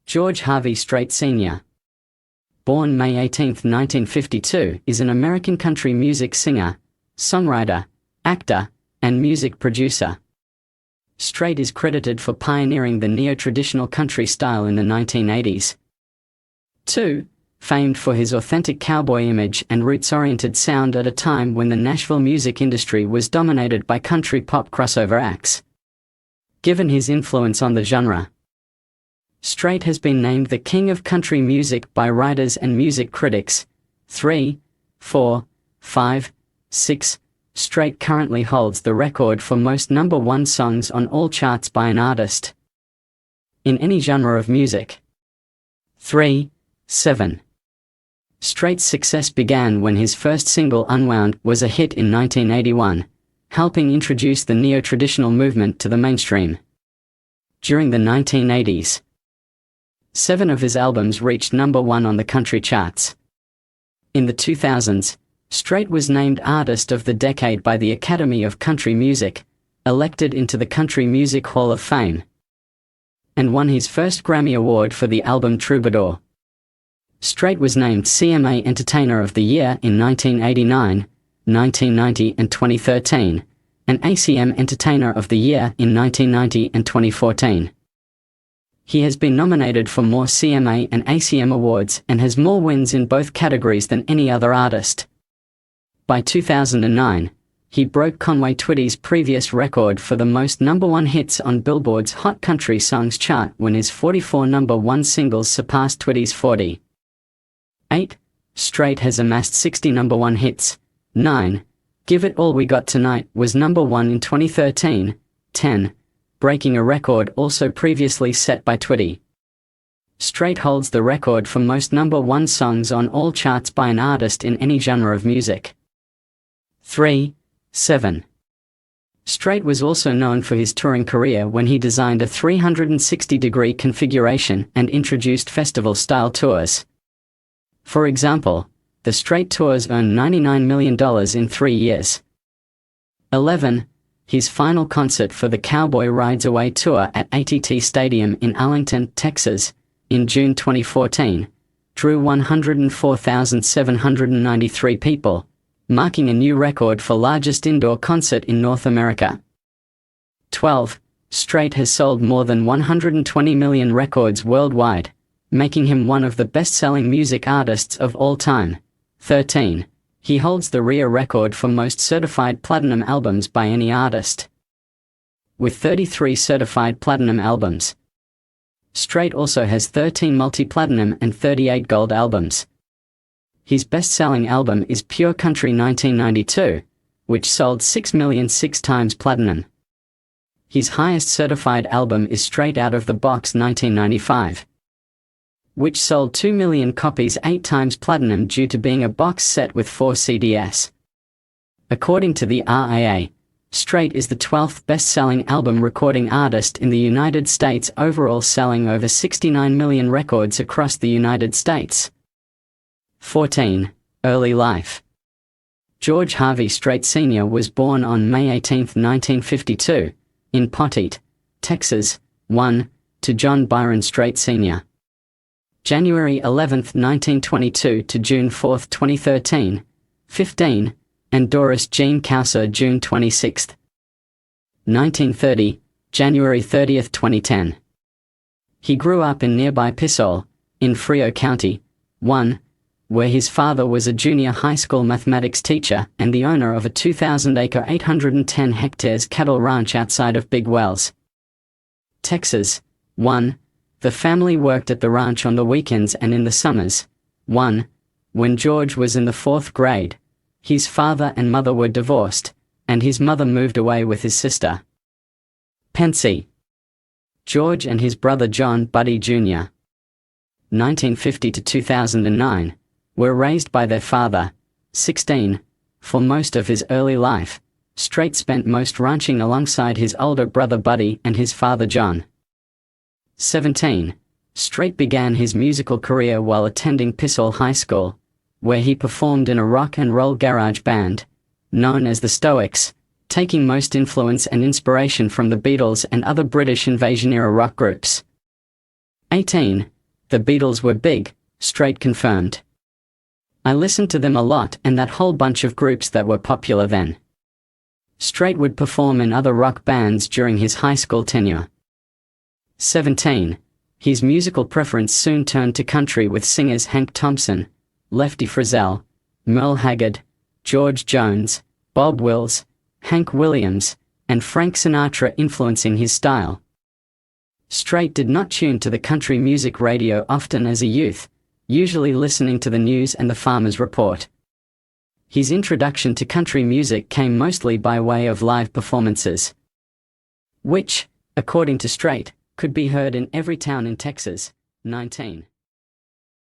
George Harvey Strait Sr., born May 18, 1952, is an American country music singer, songwriter, actor, and music producer. Strait is credited for pioneering the neo-traditional country style in the 1980s. 2. Famed for his authentic cowboy image and roots-oriented sound at a time when the Nashville music industry was dominated by country pop crossover acts. Given his influence on the genre, Strait has been named the king of country music by writers and music critics. 3, 4, 5, 6. Strait currently holds the record for most #1 songs on all charts by an artist in any genre of music. 3, 7. Strait's success began when his first single Unwound was a hit in 1981, helping introduce the neo-traditional movement to the mainstream. During the 1980s, 7 of his albums reached #1 on the country charts. In the 2000s, Strait was named Artist of the Decade by the Academy of Country Music, elected into the Country Music Hall of Fame, and won his first Grammy Award for the album Troubadour. Strait was named CMA Entertainer of the Year in 1989, 1990 and 2013, and ACM Entertainer of the Year in 1990 and 2014. He has been nominated for more CMA and ACM awards and has more wins in both categories than any other artist. By 2009, he broke Conway Twitty's previous record for the most #1 hits on Billboard's Hot Country Songs chart when his 44 #1 singles surpassed Twitty's 40. 8. Strait has amassed 60 #1 hits. 9. Give It All We Got Tonight was #1 in 2013. 10. Breaking a record also previously set by Twitty. Strait holds the record for most #1 songs on all charts by an artist in any genre of music. 3, 7. Strait was also known for his touring career when he designed a 360-degree configuration and introduced festival-style tours. For example, the Strait tours earned $99 million in 3 years. 11. His final concert for the Cowboy Rides Away tour at AT&T Stadium in Arlington, Texas, in June 2014, drew 104,793 people, marking a new record for largest indoor concert in North America. 12. Strait has sold more than 120 million records worldwide, making him one of the best-selling music artists of all time. 13. He holds the RIA record for most certified platinum albums by any artist, with 33 certified platinum albums. Strait also has 13 multi-platinum and 38 gold albums. His best-selling album is Pure Country 1992, which sold 6 million 6 times platinum. His highest certified album is Straight Out of the Box 1995, which sold 2 million copies 8 times platinum due to being a box set with 4 CDs. According to the RIAA, Strait is the 12th best-selling album recording artist in the United States overall, selling over 69 million records across the United States. 14. Early life. George Harvey Strait Sr. was born on May 18, 1952, in Poteet, Texas, 1, to John Byron Strait Sr. January 11, 1922 to June 4, 2013, 15, and Doris Jean Cowser June 26, 1930, January 30, 2010. He grew up in nearby Pissole, in Frio County, 1, where his father was a junior high school mathematics teacher and the owner of a 2,000-acre 810 hectares cattle ranch outside of Big Wells, Texas, 1. The family worked at the ranch on the weekends and in the summers. 1. When George was in the 4th grade, his father and mother were divorced, and his mother moved away with his sister, Pensy. George and his brother John Buddy Jr., 1950 to 2009, were raised by their father. 16. For most of his early life, Strait spent most ranching alongside his older brother Buddy and his father John. 17. Strait began his musical career while attending Pissole High School, where he performed in a rock and roll garage band, known as the Stoics, taking most influence and inspiration from the Beatles and other British invasion-era rock groups. 18. The Beatles were big, Strait confirmed. I listened to them a lot and that whole bunch of groups that were popular then. Strait would perform in other rock bands during his high school tenure. 17. His musical preference soon turned to country with singers Hank Thompson, Lefty Frizzell, Merle Haggard, George Jones, Bob Wills, Hank Williams, and Frank Sinatra influencing his style. Strait did not tune to the country music radio often as a youth, usually listening to the news and the Farmer's Report. His introduction to country music came mostly by way of live performances, which, according to Strait, could be heard in every town in Texas. 19.